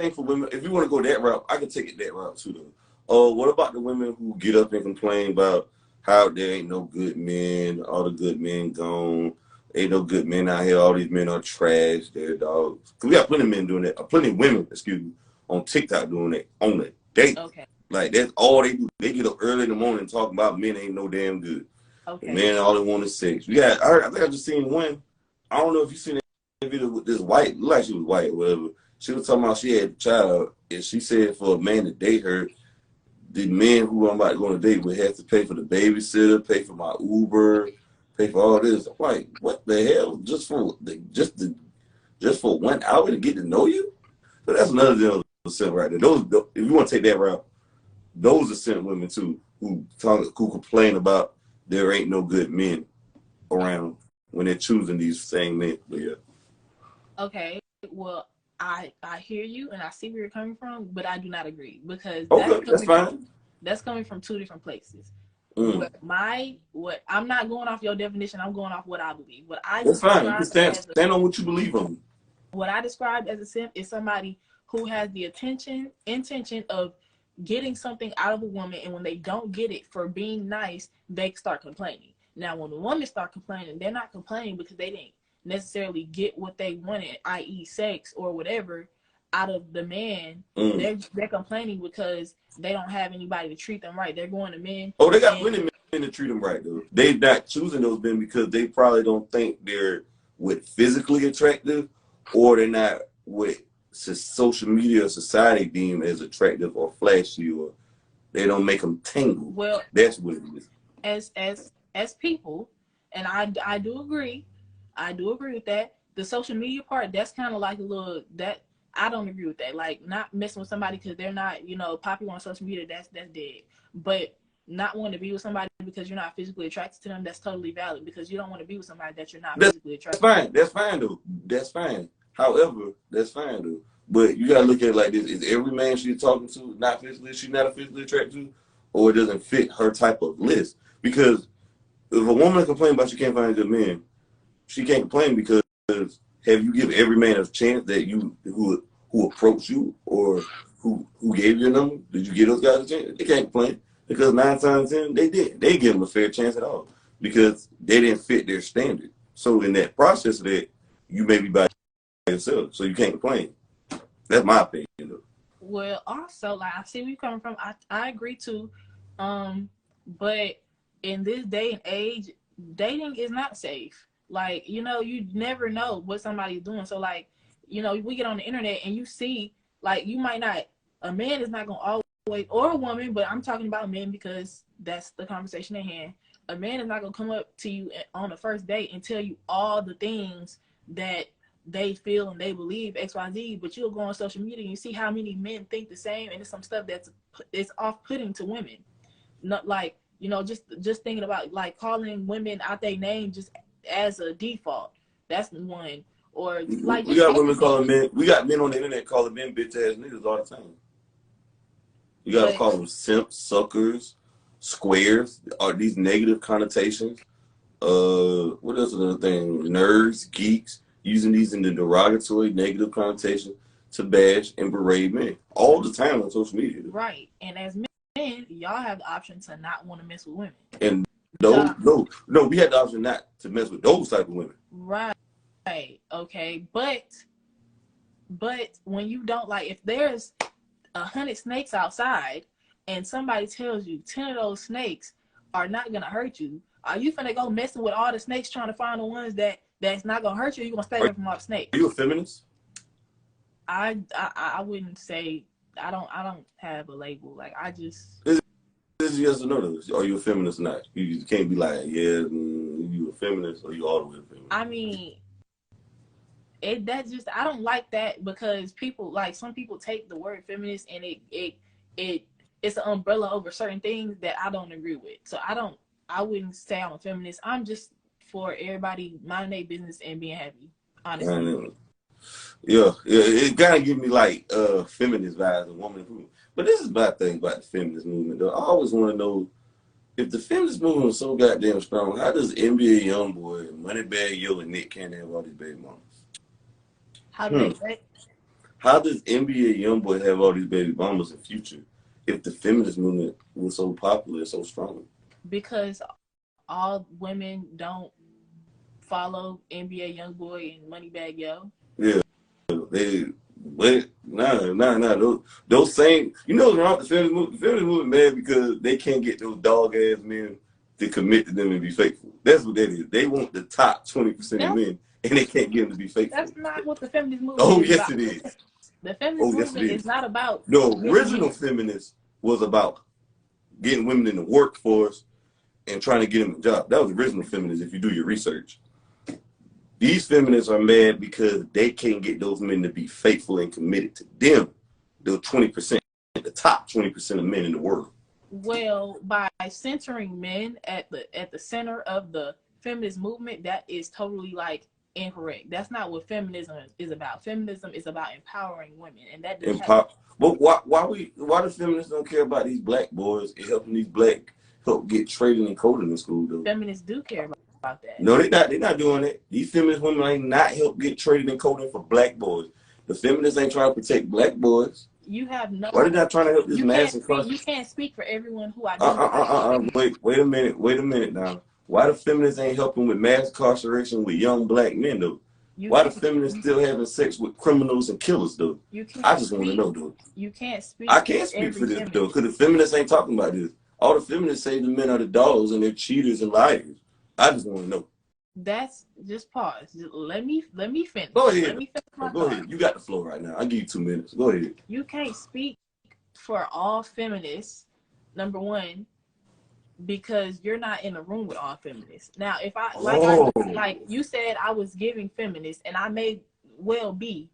thing for women. If you want to go that route, I can take it that route too, though. What about the women who get up and complain about how there ain't no good men, all the good men gone, ain't no good men out here, all these men are trash, they're dogs. Cause we got plenty of men doing that, plenty of women, excuse me, on TikTok doing that on a date. Okay. Like that's all they do. They get up early in the morning talking about men ain't no damn good. Okay. Men all they want is sex. I think I just seen one. I don't know if you seen that video with this white, look like she was white or whatever. She was talking about she had a child, and she said for a man to date her, the men who I'm about to go on a date with have to pay for the babysitter, pay for my Uber, pay for all this. I'm like, what the hell? Just for 1 hour to get to know you? But that's another deal simp right there. Those, if you want to take that route, those are simp women too who complain about there ain't no good men around when they're choosing these same men. But yeah. Okay. Well, I hear you and I see where you're coming from, but I do not agree because that's fine. That's coming from two different places. Mm. What I'm not going off your definition. I'm going off what I believe. That's fine. You can stand on what you believe on. What I described as a simp is somebody who has the intention of getting something out of a woman, and when they don't get it for being nice, they start complaining. Now, when the women start complaining, they're not complaining because they didn't necessarily get what they wanted, i.e. sex or whatever, out of the man. They're complaining because they don't have anybody to treat them right. They're going to men. Oh, they got plenty of men to treat them right, though. They're not choosing those men because they probably don't think they're physically attractive, or they're not what social media or society deem as attractive or flashy, or they don't make them tingle. Well, that's what it is. As people, and I do agree with that. The social media part, that's kind of like a little, that I don't agree with that. Like, not messing with somebody because they're not, popular on social media, that's dead. But not wanting to be with somebody because you're not physically attracted to them, that's totally valid, because you don't want to be with somebody that you're not physically attracted to. That's fine though. That's fine. However, that's fine though. But you gotta look at it like this: is every man she's talking to not physically? She's not physically attracted to, or it doesn't fit her type of list? Because if a woman complains about she can't find a good man, she can't complain because have you given every man a chance that who approached you or who gave you a number? Did you give those guys a chance? They can't complain because 9 times 10 they did. They give them a fair chance at all because they didn't fit their standard. So in that process of that, you may be by yourself, so you can't complain. That's my opinion, though. Well, also, like, I see where you're coming from. I agree too, but in this day and age, dating is not safe. Like, you never know what somebody's doing. So, like, we get on the internet and you see, like, you might not, a man is not going to always, or a woman, but I'm talking about men because that's the conversation at hand. A man is not going to come up to you on the first date and tell you all the things that they feel and they believe XYZ, but you'll go on social media and you see how many men think the same, and it's some stuff it's off-putting to women. Not like, just thinking about, like, calling women out their name just as a default. That's one. Or like, we got women calling men. We got men on the internet calling men bitch ass niggas all the time. You gotta call them simps, suckers, squares. Are these negative connotations? What else? Another thing? Nerds, geeks, using these in the derogatory, negative connotation to bash and berate men all the time on social media. Right. And as men, y'all have the option to not want to mess with women. And no, we had the option not to mess with those type of women. Right. Okay. But when you don't, like, if there's 100 snakes outside and somebody tells you 10 of those snakes are not gonna hurt you, are you finna go messing with all the snakes trying to find the ones that's not gonna hurt you? Or you gonna stay away from all the snakes? Are you a feminist? I wouldn't say. I don't have a label. Like, I just. This is yes or no. Are you a feminist or not? You can't be like, yeah, you a feminist, or you all the way a feminist. I mean, I don't like that, because people, like, some people take the word feminist and it's an umbrella over certain things that I don't agree with. So I wouldn't say I'm a feminist. I'm just for everybody minding their business and being happy, honestly. Yeah, it kind of give me like feminist vibes, a woman improvement. But this is my thing about the feminist movement, though. I always want to know, if the feminist movement is so goddamn strong, how does NBA YoungBoy, Moneybagg Yo, and Nick Cannon have all these baby mamas? How do they say? how does NBA YoungBoy have all these baby mamas in Future if the feminist movement was so popular and so strong? Because all women don't follow NBA YoungBoy and Moneybag Yo. Yeah, they, but nah. Those same, you know what's wrong with the feminist movement? The feminist movement mad because they can't get those dog ass men to commit to them and be faithful. That's what that is. They want the top 20% of men, and they can't get them to be faithful. That's not what the feminist movement Oh, is yes, about. it is. The feminist movement is not about. The original feminist was about getting women in the workforce and trying to get them a job. That was the original feminist if you do your research. These feminists are mad because they can't get those men to be faithful and committed to them. The 20%, the top 20% of men in the world. Well, by centering men at the center of the feminist movement, that is totally like incorrect. That's not what feminism is about. Feminism is about empowering women, and that doesn't But why the feminists don't care about these black boys and helping these black help get trading and coding in school though? Feminists do care about that. No, they're not doing it. These feminist women ain't not help get trading and coding for black boys. The feminists ain't trying to protect black boys. You have no. Why they not trying to help this mass incarceration? You can't speak for everyone who identifies. Wait a minute now. Why the feminists ain't helping with mass incarceration with young black men though? Why the feminists still having sex with criminals and killers though? I just want to know though. You can't speak. I can't speak for this though, because the feminists ain't talking about this. All the feminists say the men are the dogs and they're cheaters and liars. I just want to know. That's just pause. Let me finish. Go ahead. Let me finish Go ahead. You got the floor right now. I'll give you 2 minutes. Go ahead. You can't speak for all feminists, number one, because you're not in the room with all feminists. Now, if I like you said, I was giving feminists, and I may well be,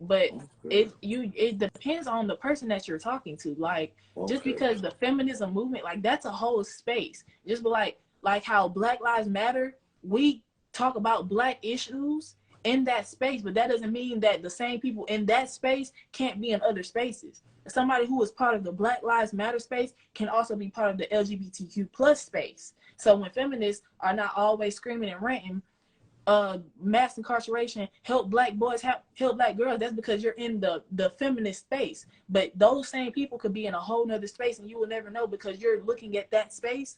but it depends on the person that you're talking to. Like just because the feminism movement, like that's a whole space. Just like how Black Lives Matter, we talk about black issues in that space, but that doesn't mean that the same people in that space can't be in other spaces. Somebody who is part of the Black Lives Matter space can also be part of the LGBTQ plus space. So when feminists are not always screaming and ranting, mass incarceration, help black boys, help black girls, that's because you're in the feminist space. But those same people could be in a whole nother space and you will never know because you're looking at that space.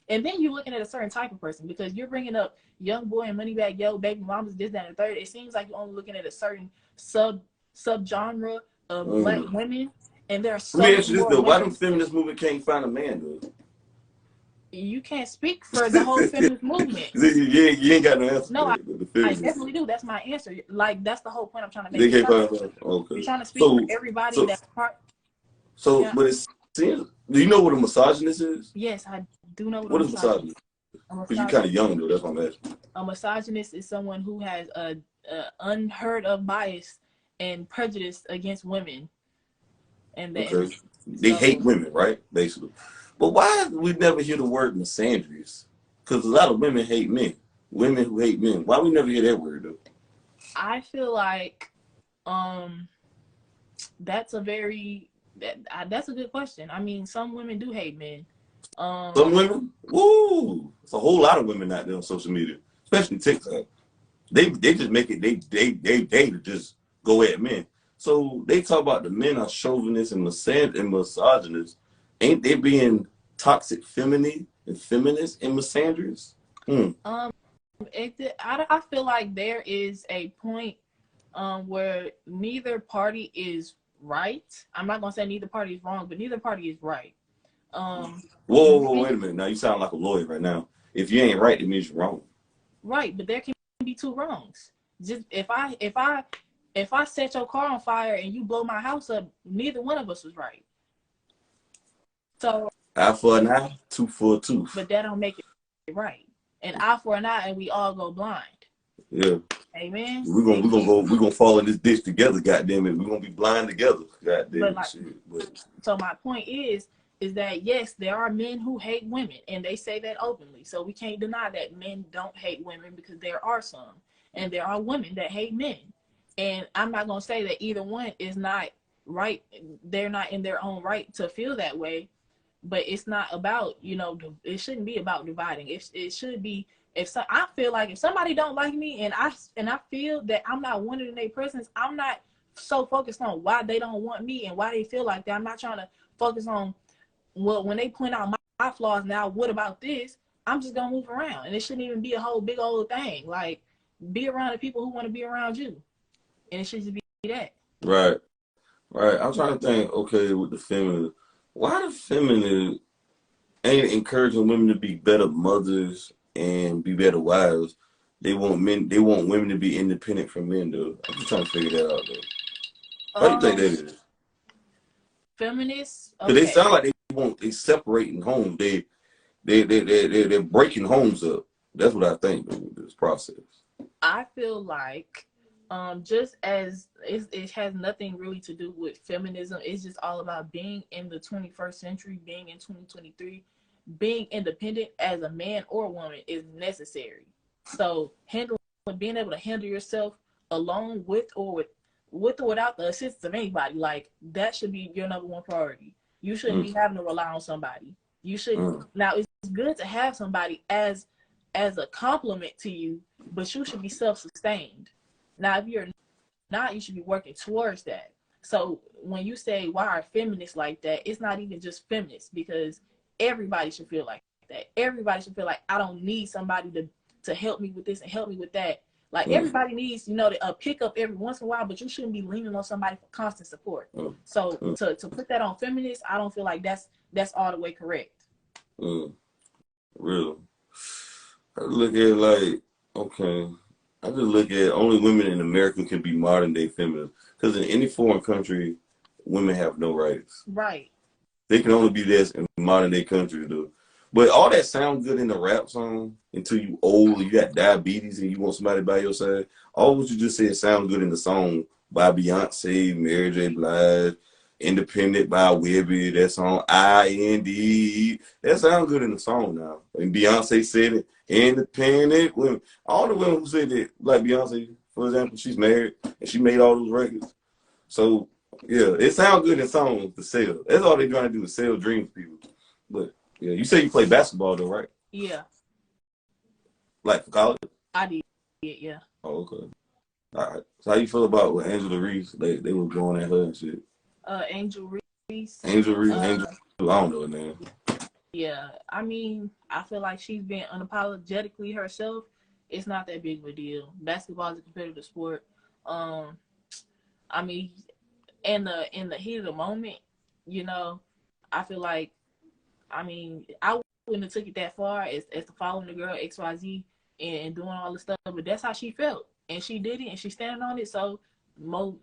And then you're looking at a certain type of person because you're bringing up young boy and Moneybag Yo, baby mamas, this, that, and the third. It seems like you're only looking at a certain subgenre of black women. And there are so many more women. Why the feminist movement can't find a man, though? You can't speak for the whole feminist movement. You ain't got no answer. No, I definitely do. That's my answer. Like, that's the whole point I'm trying to make. You're trying to speak for everybody that's part. But it seems, do you know what a misogynist is? Yes, I do know what a misogynist is. Because you're kind of young, though. That's what I'm asking. A misogynist is someone who has a unheard of bias and prejudice against women. And they hate women, right? Basically. But why we never hear the word misandrous? Because a lot of women hate men. Women who hate men. Why we never hear that word, though? I feel like that's a good question. I mean, some women do hate men. Some women? Woo! It's a whole lot of women out there on social media, especially TikTok. They just make it, they just go at men. So they talk about the men are chauvinists and misogynists. Ain't they being toxic feminine and feminist and misandrous? I feel like there is a point where neither party is right. I'm not gonna say neither party is wrong, but neither party is right. Whoa, wait a minute. Now you sound like a lawyer right now. If you ain't right, it means you're wrong. Right, but there can be two wrongs. Just if I set your car on fire and you blow my house up, neither one of us was right. So eye for an eye, tooth for a tooth. But that don't make it right. An eye for an eye, and we all go blind. Yeah. Amen. We're gonna fall in this ditch together. Goddamn it, we're gonna be blind together. Goddamn shit. So my point is that yes, there are men who hate women, and they say that openly. So we can't deny that men don't hate women because there are some, and there are women that hate men. And I'm not gonna say that either one is not right. They're not in their own right to feel that way. But it's not about, it shouldn't be about dividing. It should be, I feel like if somebody don't like me and I feel that I'm not wanted in their presence, I'm not so focused on why they don't want me and why they feel like that. I'm not trying to focus on, well, when they point out my flaws, now what about this? I'm just gonna move around, and it shouldn't even be a whole big old thing. Like, be around the people who want to be around you, and it should just be that. Right. Right. I'm trying to think, okay, with the feminine, why the feminine ain't encouraging women to be better mothers and be better wives? They want women to be independent from men, though. I'm just trying to figure that out, though. How do you think that is? Feminists, Because they okay. sound like they separating homes. They're breaking homes up. That's what I think, though, with this process. I feel like, just as it has nothing really to do with feminism. It's just all about being in the 21st century, being in 2023, being independent as a man or a woman is necessary. So being able to handle yourself alone with or without the assistance of anybody, like that should be your number one priority. You shouldn't be having to rely on somebody. You should Now it's good to have somebody as a compliment to you, but you should be self-sustained. Now, if you're not, you should be working towards that. So when you say, why are feminists like that? It's not even just feminists, because everybody should feel like that. Everybody should feel like, I don't need somebody to help me with this and help me with that. Like, everybody needs, to pick up every once in a while, but you shouldn't be leaning on somebody for constant support. So to put that on feminists, I don't feel like that's all the way correct. Really? I look at it like, okay, I just look at only women in America can be modern day feminists. Because in any foreign country, women have no rights. Right. They can only be this in modern day countries, though. But all that sounds good in the rap song until you old, you got diabetes, and you want somebody by your side. All what you just said sounds good in the song by Beyonce, Mary J. Blige, Independent by Webby, that song IND. That sounds good in the song now. And Beyonce said it, independent women. All the women who said it, like Beyonce, for example, she's married and she made all those records. So yeah, it sounds good in songs to sell. That's all they're trying to do is sell dreams to people. But yeah, you say you play basketball though, right? Yeah. Like for college? I did, yeah. Oh, okay. All right. So how you feel about with Angela Reese? They were going at her and shit. Angel Reese. Angel Reese, I don't know her name. Yeah, I mean, I feel like she's been unapologetically herself. It's not that big of a deal. Basketball is a competitive sport. I mean, in the heat of the moment, I feel like, I mean, I wouldn't have took it that far as to following the girl XYZ and doing all the stuff, but that's how she felt, and she did it, and she's standing on it. So, more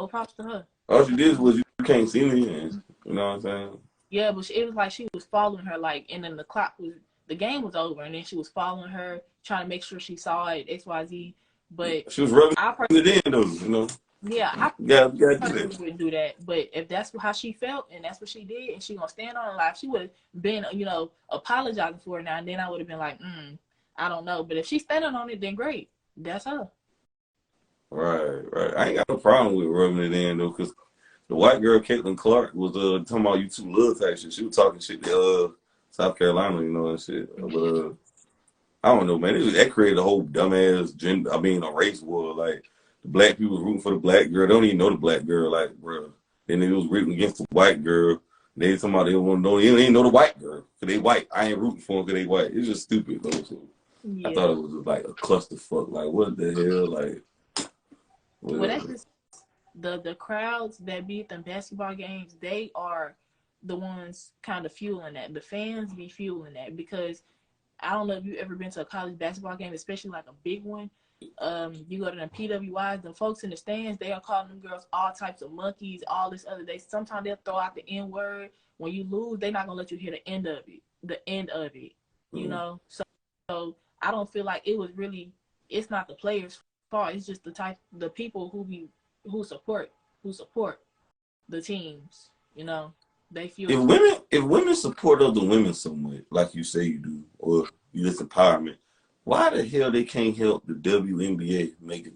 props to her. All she did was you can't see me, and you know what I'm saying? Yeah, but it was like she was following her, like, and then the game was over, and then she was following her, trying to make sure she saw it, XYZ. But she was rubbing it in, though, Yeah, I personally wouldn't do that. But if that's how she felt and that's what she did, and she gonna stand on her life, she would have been, apologizing for it now. And then I would have been like, I don't know. But if she's standing on it, then great. That's her. Right. I ain't got no problem with rubbing it in, though, because the white girl, Caitlin Clark, was talking about you two love type shit. She was talking shit to South Carolina, and shit. But I don't know, man. That created a whole dumbass a race war. Like, the black people was rooting for the black girl. They don't even know the black girl, like, bro. Then they was rooting against the white girl. They talking about they don't want to know. They ain't know the white girl because they white. I ain't rooting for them because they white. It's just stupid, though. So I thought it was like a clusterfuck. Like, what the hell? Like, well, that's just the crowds that be at the basketball games. They are the ones kind of fueling that. The fans be fueling that, because I don't know if you've ever been to a college basketball game, especially like a big one. You go to the PWIs, the folks in the stands, they are calling them girls all types of monkeys, all this other day. Sometimes they'll throw out the N-word. When you lose, they're not gonna let you hear the end of it. So I don't feel like it's not the players' fault. It's just the people who support the teams. They feel if women support other women so much, like you say you do, or you just empowerment, why the hell they can't help the WNBA make